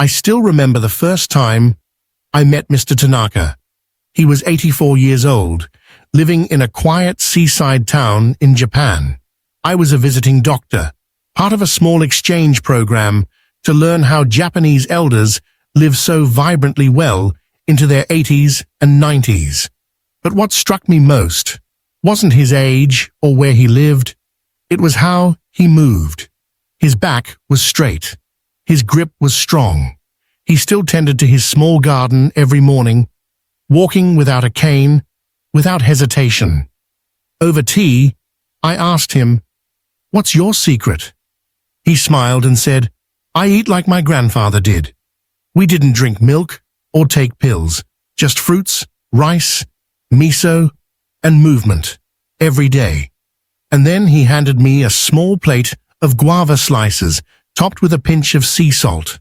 still remember the first time I met Mr. Tanaka. He was 84 years old, living in a quiet seaside town in Japan. I was a visiting doctor, part of a small exchange program to learn how Japanese elders live so vibrantly well into their 80s and 90s. But what struck me most wasn't his age or where he lived. It was how he moved. His back was straight. His grip was strong. He still tended to his small garden every morning, walking without a cane, without hesitation. Over tea, I asked him, "What's your secret?" He smiled and said, "I eat like my grandfather did. We didn't drink milk or take pills, just fruits, rice, miso, and movement every day." And then he handed me a small plate of guava slices topped with a pinch of sea salt.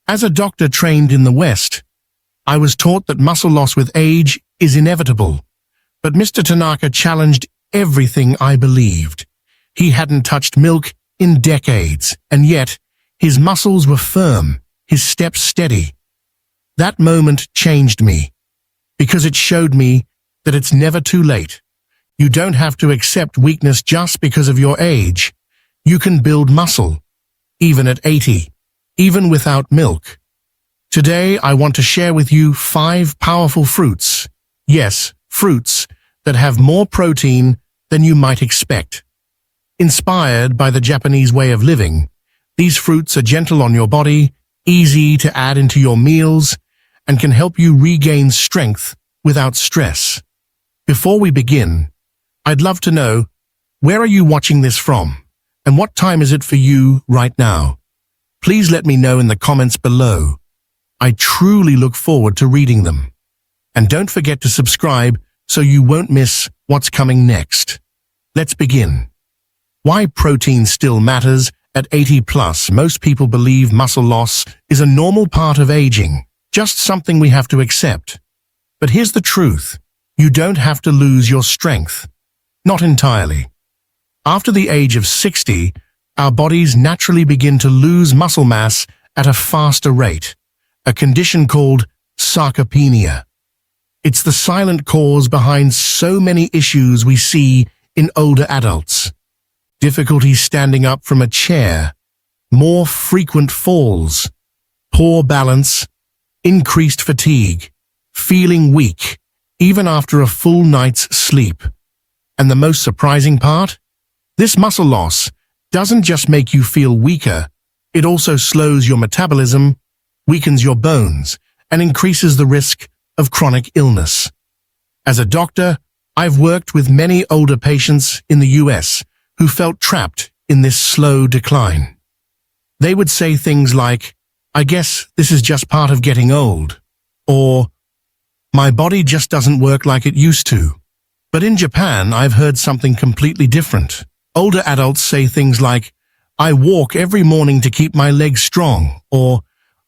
As a doctor trained in the West, I was taught that muscle loss with age is inevitable. But Mr. Tanaka challenged everything I believed. He hadn't touched milk in decades, and yet his muscles were firm, his steps steady. That moment changed me, because it showed me that it's never too late. You don't have to accept weakness just because of your age. You can build muscle, even at 80, even without milk. Today, I want to share with you 5 powerful fruits. Yes, fruits that have more protein than you might expect. Inspired by the Japanese way of living, these fruits are gentle on your body, easy to add into your meals, and can help you regain strength without stress. Before we begin, I'd love to know, where are you watching this from? And what time is it for you right now? Please let me know in the comments below. I truly look forward to reading them. And don't forget to subscribe so you won't miss what's coming next. Let's begin. Why protein still matters at 80 plus. Most people believe muscle loss is a normal part of aging, just something we have to accept. But here's the truth. You don't have to lose your strength. Not entirely. After the age of 60, our bodies naturally begin to lose muscle mass at a faster rate, a condition called sarcopenia. It's the silent cause behind so many issues we see in older adults. Difficulty standing up from a chair, more frequent falls, poor balance, increased fatigue, feeling weak, even after a full night's sleep. And the most surprising part? This muscle loss doesn't just make you feel weaker, it also slows your metabolism, weakens your bones, and increases the risk of chronic illness. As a doctor, I've worked with many older patients in the US who felt trapped in this slow decline. They would say things like, "I guess this is just part of getting old," or "My body just doesn't work like it used to." But in Japan, I've heard something completely different. Older adults say things like, "I walk every morning to keep my legs strong," or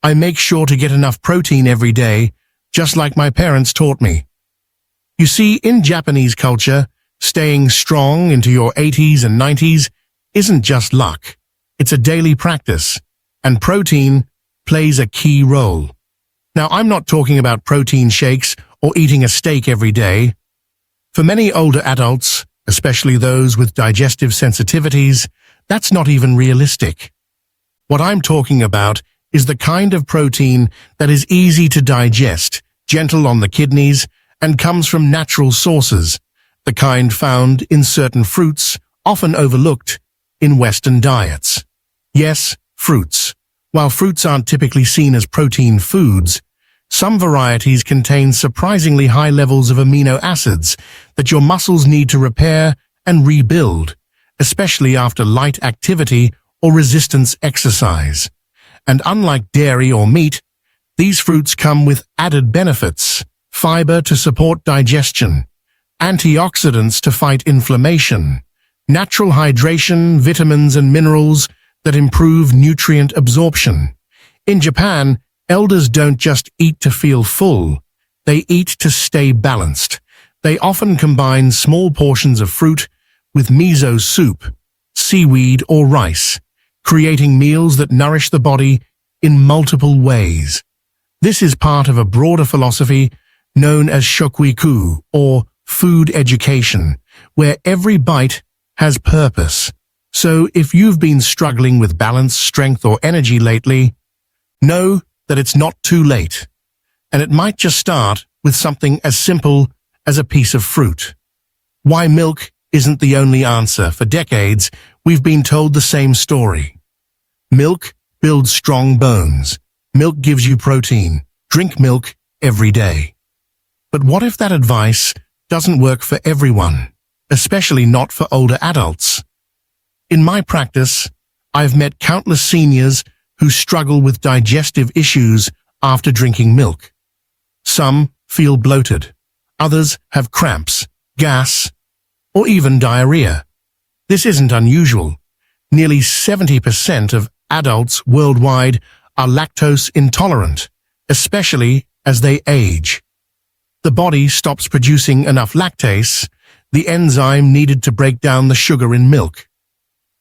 "I make sure to get enough protein every day, just like my parents taught me." You see, in Japanese culture, staying strong into your 80s and 90s isn't just luck. It's a daily practice, and protein plays a key role. Now, I'm not talking about protein shakes or eating a steak every day. For many older adults, especially those with digestive sensitivities, that's not even realistic. What I'm talking about is the kind of protein that is easy to digest, gentle on the kidneys, and comes from natural sources, the kind found in certain fruits, often overlooked in Western diets. Yes, fruits. While fruits aren't typically seen as protein foods, some varieties contain surprisingly high levels of amino acids that your muscles need to repair and rebuild, especially after light activity or resistance exercise. And unlike dairy or meat, these fruits come with added benefits: fiber to support digestion, antioxidants to fight inflammation, natural hydration, vitamins and minerals that improve nutrient absorption. In Japan, elders don't just eat to feel full, they eat to stay balanced. They often combine small portions of fruit with miso soup, seaweed or rice, creating meals that nourish the body in multiple ways. This is part of a broader philosophy known as shokuiku, or food education, where every bite has purpose. So if you've been struggling with balance, strength, or energy lately, know that it's not too late. And it might just start with something as simple as a piece of fruit. Why milk isn't the only answer. For decades, we've been told the same story. Milk builds strong bones. Milk gives you protein. Drink milk every day. But what if that advice doesn't work for everyone, especially not for older adults? In my practice, I've met countless seniors who struggle with digestive issues after drinking milk. Some feel bloated. Others have cramps, gas, or even diarrhea. This isn't unusual. Nearly 70% of adults worldwide are lactose intolerant, especially as they age. The body stops producing enough lactase, the enzyme needed to break down the sugar in milk.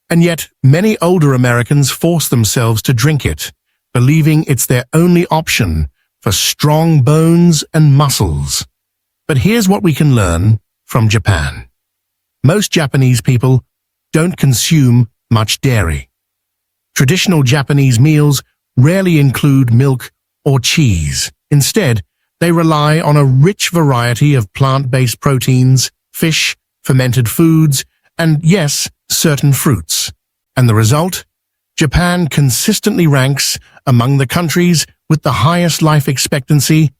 And yet, many older Americans force themselves to drink it, believing it's their only option for strong bones and muscles. But here's what we can learn from Japan. Most Japanese people don't consume much dairy. Traditional Japanese meals rarely include milk or cheese. Instead, they rely on a rich variety of plant-based proteins, fish, fermented foods, and yes, certain fruits. And the result? Japan consistently ranks among the countries with the highest life expectancy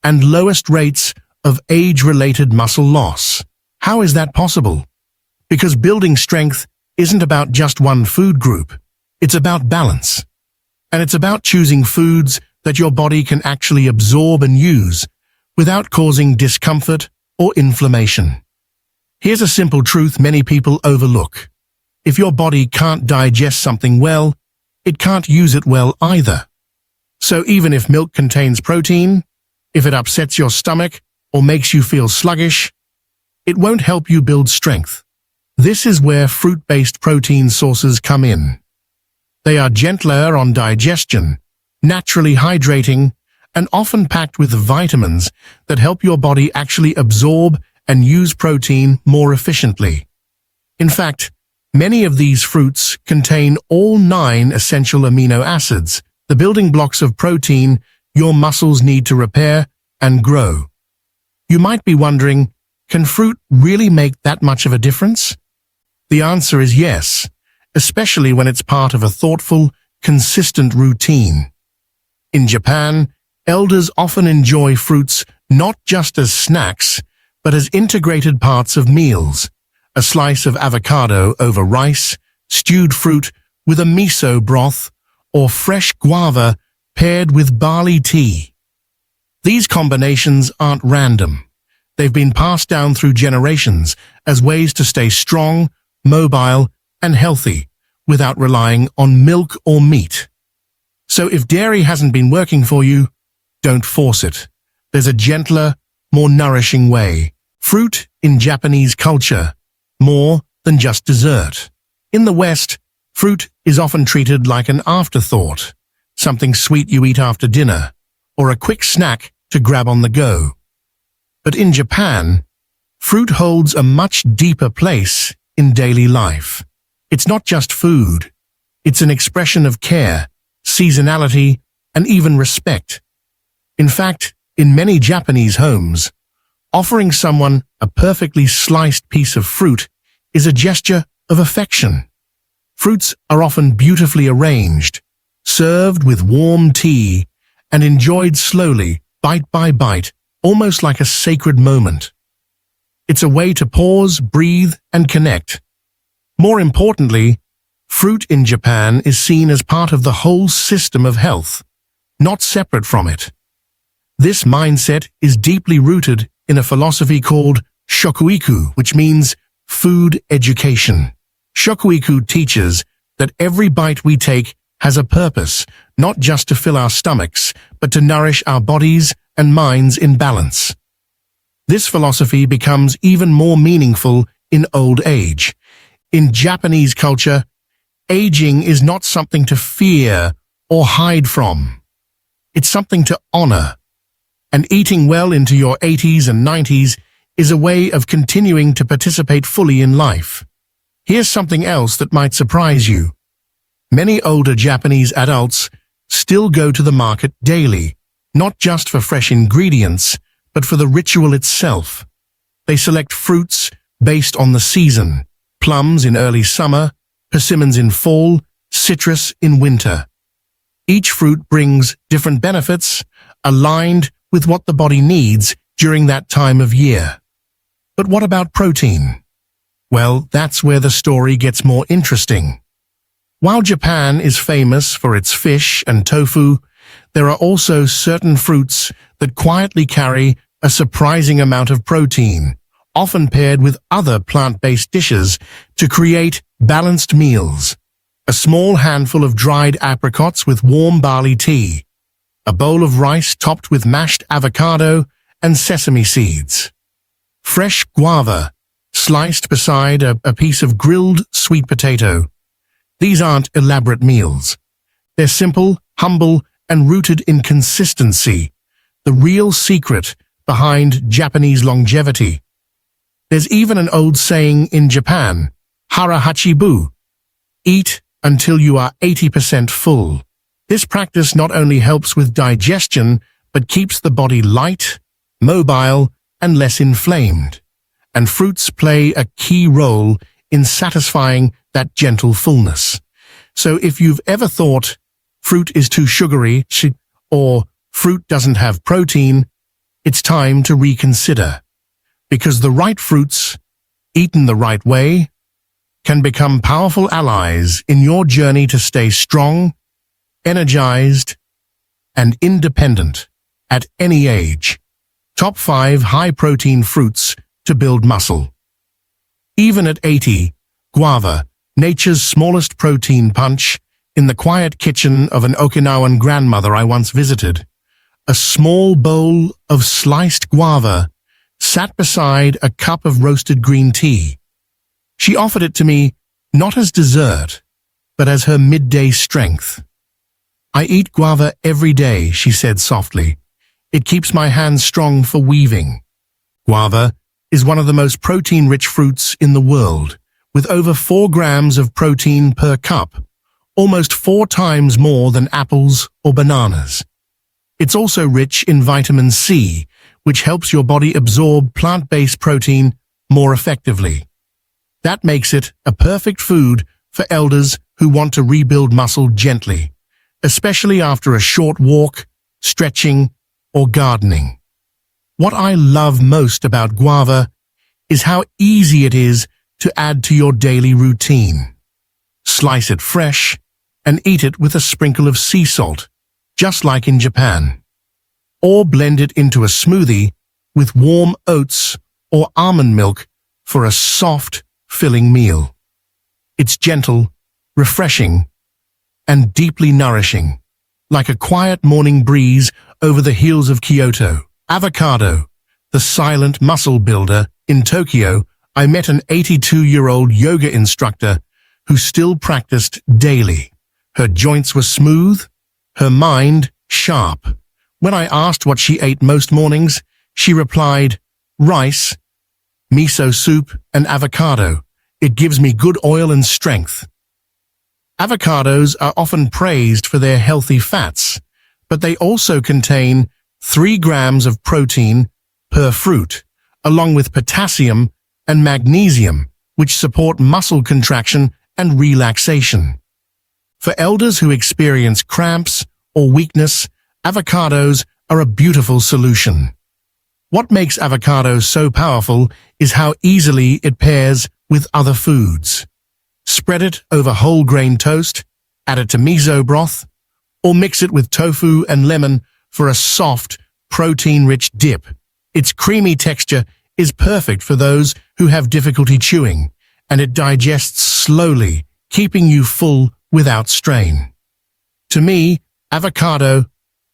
and lowest rates of age-related muscle loss. How is that possible? Because building strength isn't about just one food group. It's about balance. And it's about choosing foods that your body can actually absorb and use without causing discomfort or inflammation. Here's a simple truth many people overlook. If your body can't digest something well, it can't use it well either. So even if milk contains protein, if it upsets your stomach or makes you feel sluggish, it won't help you build strength. This is where fruit-based protein sources come in. They are gentler on digestion, naturally hydrating, and often packed with vitamins that help your body actually absorb and use protein more efficiently. In fact, many of these fruits contain all 9 essential amino acids, the building blocks of protein your muscles need to repair and grow. You might be wondering, can fruit really make that much of a difference? The answer is yes, especially when it's part of a thoughtful, consistent routine. In Japan, elders often enjoy fruits not just as snacks, but as integrated parts of meals. A slice of avocado over rice, stewed fruit with a miso broth, or fresh guava paired with barley tea. These combinations aren't random. They've been passed down through generations as ways to stay strong, mobile, and healthy without relying on milk or meat. So if dairy hasn't been working for you, don't force it. There's a gentler, more nourishing way. Fruit in Japanese culture, more than just dessert. In the West, fruit is often treated like an afterthought, something sweet you eat after dinner, or a quick snack to grab on the go. But in Japan, fruit holds a much deeper place in daily life. It's not just food. It's an expression of care, seasonality, and even respect. In fact, in many Japanese homes, offering someone a perfectly sliced piece of fruit is a gesture of affection. Fruits are often beautifully arranged, served with warm tea, and enjoyed slowly, bite by bite, almost like a sacred moment. It's a way to pause, breathe, and connect. More importantly, fruit in Japan is seen as part of the whole system of health, not separate from it. This mindset is deeply rooted in a philosophy called shokuiku, which means food education. Shokuiku teaches that every bite we take has a purpose, not just to fill our stomachs, but to nourish our bodies and minds in balance. This philosophy becomes even more meaningful in old age. In Japanese culture, aging is not something to fear or hide from. It's something to honor. And eating well into your 80s and 90s is a way of continuing to participate fully in life. Here's something else that might surprise you. Many older Japanese adults still go to the market daily, not just for fresh ingredients, but for the ritual itself. They select fruits based on the season, plums in early summer, persimmons in fall, citrus in winter. Each fruit brings different benefits, aligned with what the body needs during that time of year. But what about protein? Well, that's where the story gets more interesting. While Japan is famous for its fish and tofu, there are also certain fruits that quietly carry a surprising amount of protein, often paired with other plant-based dishes to create balanced meals. A small handful of dried apricots with warm barley tea, a bowl of rice topped with mashed avocado and sesame seeds, fresh guava sliced beside a piece of grilled sweet potato. These aren't elaborate meals. They're simple, humble, and rooted in consistency, the real secret behind Japanese longevity. There's even an old saying in Japan, hara hachibu, eat until you are 80% full. This practice not only helps with digestion, but keeps the body light, mobile, and less inflamed. And fruits play a key role in satisfying that gentle fullness. So if you've ever thought fruit is too sugary or fruit doesn't have protein, it's time to reconsider. Because the right fruits, eaten the right way, can become powerful allies in your journey to stay strong, energized, and independent at any age. Top 5 high-protein fruits to build muscle. Even at 80, guava, nature's smallest protein punch, in the quiet kitchen of an Okinawan grandmother I once visited, a small bowl of sliced guava sat beside a cup of roasted green tea. She offered it to me not as dessert, but as her midday strength. I eat guava every day, she said softly. It keeps my hands strong for weaving. Guava is one of the most protein-rich fruits in the world, with over 4 grams of protein per cup, almost 4 times more than apples or bananas. It's also rich in vitamin C, which helps your body absorb plant-based protein more effectively. That makes it a perfect food for elders who want to rebuild muscle gently, especially after a short walk, stretching, or gardening. What I love most about guava is how easy it is to add to your daily routine. Slice it fresh and eat it with a sprinkle of sea salt, just like in Japan. Or blend it into a smoothie with warm oats or almond milk for a soft, filling meal. It's gentle, refreshing, and deeply nourishing, like a quiet morning breeze over the hills of Kyoto. Avocado, the silent muscle builder. In Tokyo, I met an 82-year-old yoga instructor who still practiced daily. Her joints were smooth, her mind sharp. When I asked what she ate most mornings, she replied, rice, miso soup, and avocado. It gives me good oil and strength. Avocados are often praised for their healthy fats, but they also contain 3 grams of protein per fruit, along with potassium and magnesium, which support muscle contraction and relaxation. For elders who experience cramps or weakness, avocados are a beautiful solution. What makes avocados so powerful is how easily it pairs with other foods. Spread it over whole grain toast, add it to miso broth, or mix it with tofu and lemon for a soft, protein-rich dip. Its creamy texture is perfect for those who have difficulty chewing, and it digests slowly, keeping you full without strain. To me, avocado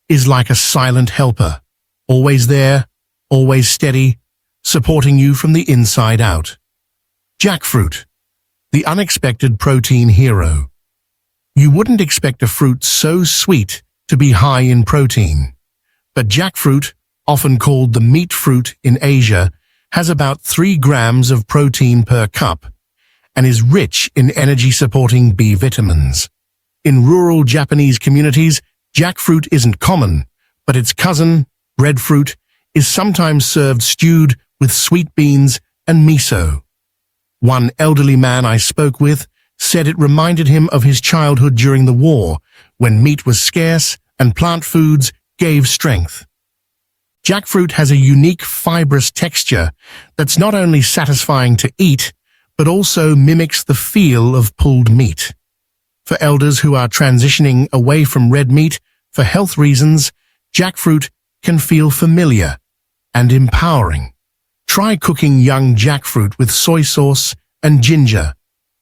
is like a silent helper, always there, always steady, supporting you from the inside out. Jackfruit, the unexpected protein hero. You wouldn't expect a fruit so sweet to be high in protein. But jackfruit, often called the meat fruit in Asia, has about 3 grams of protein per cup and is rich in energy-supporting B vitamins. In rural Japanese communities, jackfruit isn't common, but its cousin, breadfruit, is sometimes served stewed with sweet beans and miso. One elderly man I spoke with said it reminded him of his childhood during the war, when meat was scarce and plant foods gave strength. Jackfruit has a unique fibrous texture that's not only satisfying to eat, but also mimics the feel of pulled meat. For elders who are transitioning away from red meat for health reasons, jackfruit can feel familiar and empowering. Try cooking young jackfruit with soy sauce and ginger,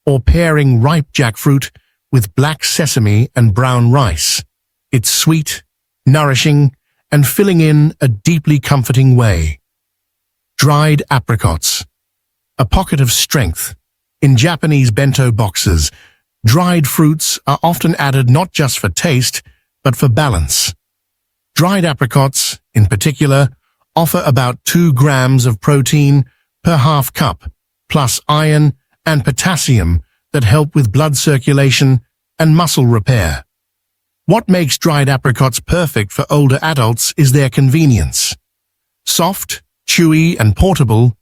or pairing ripe jackfruit with black sesame and brown rice. It's sweet, nourishing, and filling in a deeply comforting way. Dried apricots. A pocket of strength. In Japanese bento boxes, dried fruits are often added not just for taste, but for balance. Dried apricots, in particular, offer about 2 grams of protein per half cup, plus iron and potassium that help with blood circulation and muscle repair. What makes dried apricots perfect for older adults is their convenience. Soft, chewy, and portable,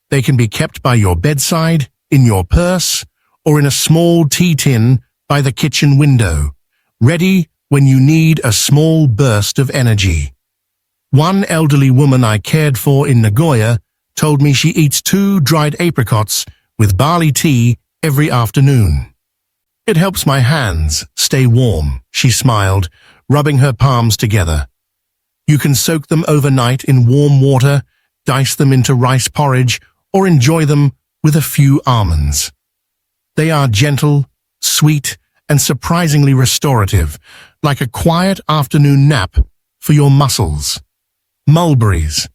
they can be kept by your bedside, in your purse, or in a small tea tin by the kitchen window, ready when you need a small burst of energy. One elderly woman I cared for in Nagoya told me she eats 2 dried apricots with barley tea every afternoon. It helps my hands stay warm, she smiled, rubbing her palms together. You can soak them overnight in warm water, dice them into rice porridge, or enjoy them with a few almonds. They are gentle, sweet, and surprisingly restorative, like a quiet afternoon nap for your muscles. Mulberries.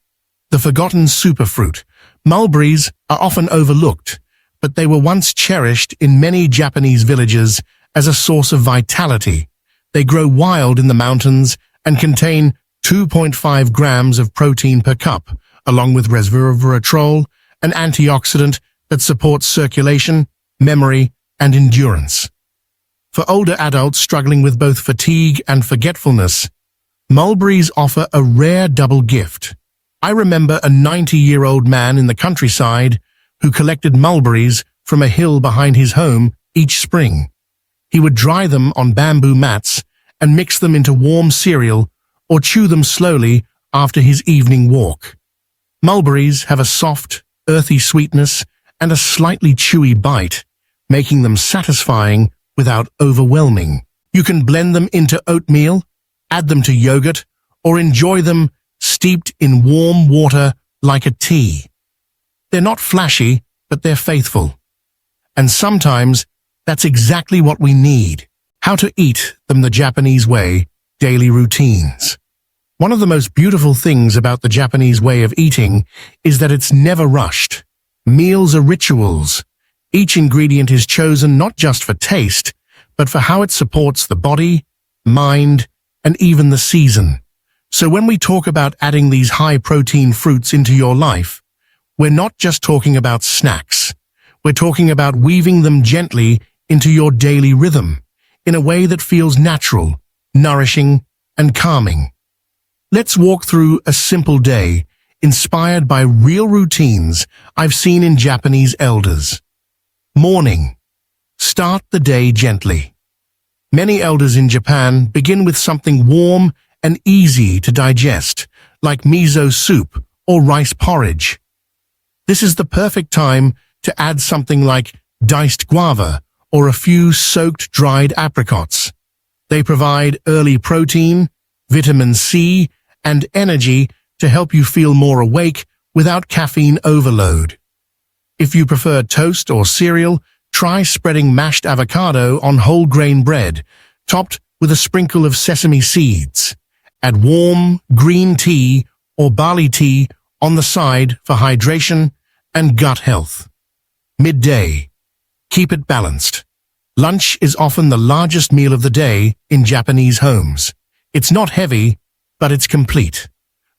The forgotten superfruit. Mulberries are often overlooked, but they were once cherished in many Japanese villages as a source of vitality. They grow wild in the mountains and contain 2.5 grams of protein per cup, along with resveratrol, an antioxidant that supports circulation, memory, and endurance. For older adults struggling with both fatigue and forgetfulness, mulberries offer a rare double gift. I remember a 90-year-old man in the countryside who collected mulberries from a hill behind his home each spring. He would dry them on bamboo mats and mix them into warm cereal or chew them slowly after his evening walk. Mulberries have a soft, earthy sweetness and a slightly chewy bite, making them satisfying without overwhelming. You can blend them into oatmeal, add them to yogurt, or enjoy them steeped in warm water like a tea. They're not flashy, but they're faithful. And sometimes that's exactly what we need. How to eat them the Japanese way, daily routines. One of the most beautiful things about the Japanese way of eating is that it's never rushed. Meals are rituals. Each ingredient is chosen not just for taste, but for how it supports the body, mind, and even the season. So when we talk about adding these high-protein fruits into your life, we're not just talking about snacks. We're talking about weaving them gently into your daily rhythm, in a way that feels natural, nourishing, and calming. Let's walk through a simple day, inspired by real routines I've seen in Japanese elders. Morning. Start the day gently. Many elders in Japan begin with something warm and easy to digest, like miso soup or rice porridge. This is the perfect time to add something like diced guava or a few soaked dried apricots. They provide early protein, vitamin C, and energy to help you feel more awake without caffeine overload. If you prefer toast or cereal, try spreading mashed avocado on whole grain bread, topped with a sprinkle of sesame seeds. Add warm green tea or barley tea on the side for hydration and gut health. Midday. Keep it balanced. Lunch is often the largest meal of the day in Japanese homes. It's not heavy, but it's complete.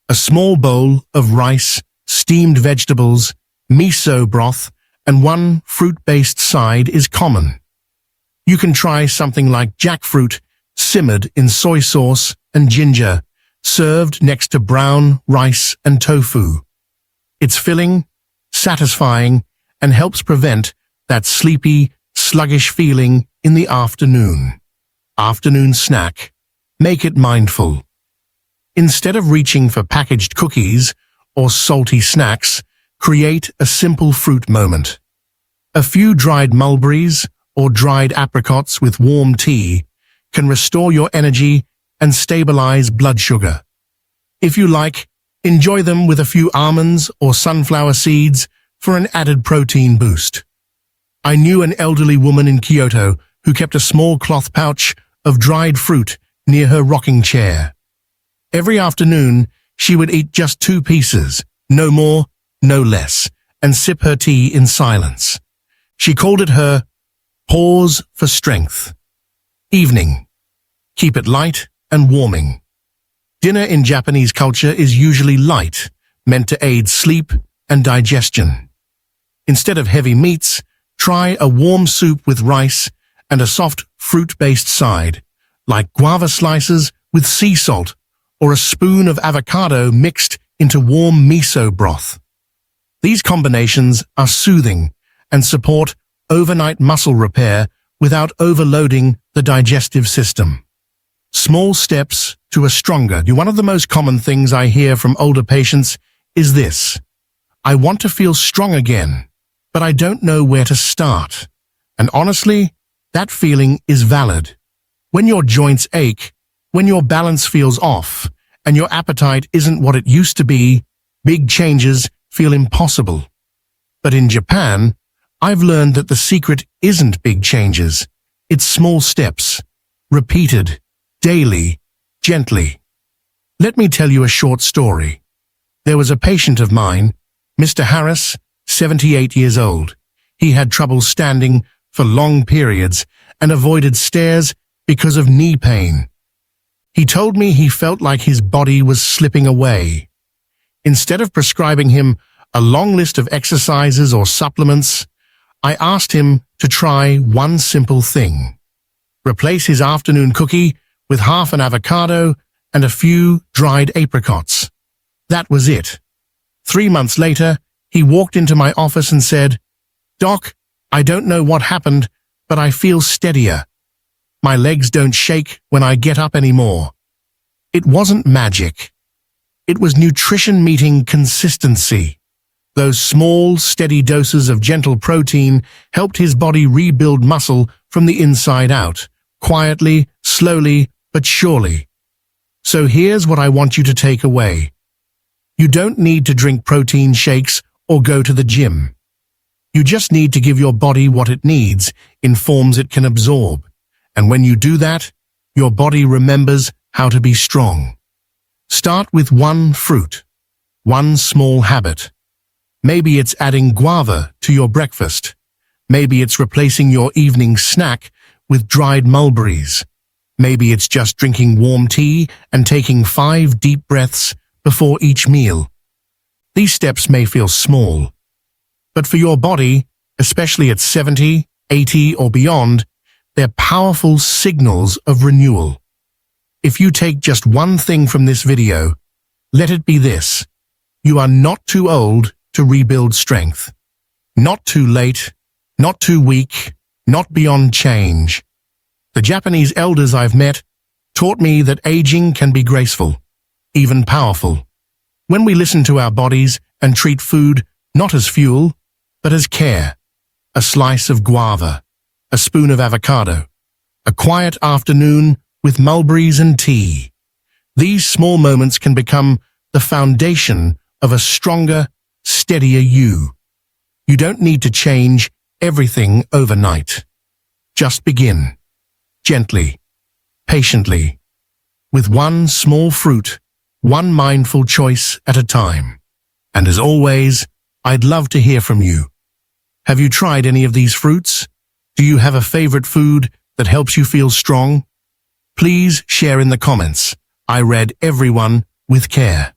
A small bowl of rice, steamed vegetables, miso broth, and one fruit-based side is common. You can try something like jackfruit, simmered in soy sauce and ginger, served next to brown rice and tofu. It's filling, satisfying, and helps prevent that sleepy, sluggish feeling in the afternoon. Afternoon snack. Make it mindful. Instead of reaching for packaged cookies or salty snacks, create a simple fruit moment. A few dried mulberries or dried apricots with warm tea can restore your energy and stabilize blood sugar. If you like, enjoy them with a few almonds or sunflower seeds for an added protein boost. I knew an elderly woman in Kyoto who kept a small cloth pouch of dried fruit near her rocking chair. Every afternoon, she would eat just 2 pieces, no more, no less, and sip her tea in silence. She called it her pause for strength. Evening. Keep it light and warming. Dinner in Japanese culture is usually light, meant to aid sleep and digestion. Instead of heavy meats, try a warm soup with rice and a soft fruit-based side, like guava slices with sea salt or a spoon of avocado mixed into warm miso broth. These combinations are soothing and support overnight muscle repair without overloading the digestive system. Small steps to a stronger. One of the most common things I hear from older patients is this: I want to feel strong again, but I don't know where to start. And honestly, that feeling is valid. When your joints ache, when your balance feels off, and your appetite isn't what it used to be, big changes feel impossible. But in Japan, I've learned that the secret isn't big changes. It's small steps, repeated, daily, gently. Let me tell you a short story. There was a patient of mine, Mr. Harris, 78 years old. He had trouble standing for long periods and avoided stairs because of knee pain. He told me he felt like his body was slipping away. Instead of prescribing him a long list of exercises or supplements, I asked him to try one simple thing. Replace his afternoon cookie with half an avocado and a few dried apricots. That was it. 3 months later, he walked into my office and said, "Doc, I don't know what happened, but I feel steadier. My legs don't shake when I get up anymore." It wasn't magic. It was nutrition meeting consistency. Those small, steady doses of gentle protein helped his body rebuild muscle from the inside out, quietly, slowly, but surely. So here's what I want you to take away. You don't need to drink protein shakes or go to the gym. You just need to give your body what it needs in forms it can absorb. And when you do that, your body remembers how to be strong. Start with one fruit, one small habit. Maybe it's adding guava to your breakfast. Maybe it's replacing your evening snack with dried mulberries. Maybe it's just drinking warm tea and taking 5 deep breaths before each meal. These steps may feel small, but for your body, especially at 70, 80, or beyond, they're powerful signals of renewal. If you take just one thing from this video, let it be this: you are not too old to rebuild strength. Not too late, not too weak, not beyond change. The Japanese elders I've met taught me that aging can be graceful, even powerful. When we listen to our bodies and treat food not as fuel, but as care. A slice of guava, a spoon of avocado, a quiet afternoon with mulberries and tea. These small moments can become the foundation of a stronger, steadier you. You don't need to change everything overnight. Just begin, gently, patiently, with one small fruit, one mindful choice at a time. And as always, I'd love to hear from you. Have you tried any of these fruits? Do you have a favorite food that helps you feel strong? Please share in the comments. I read everyone with care.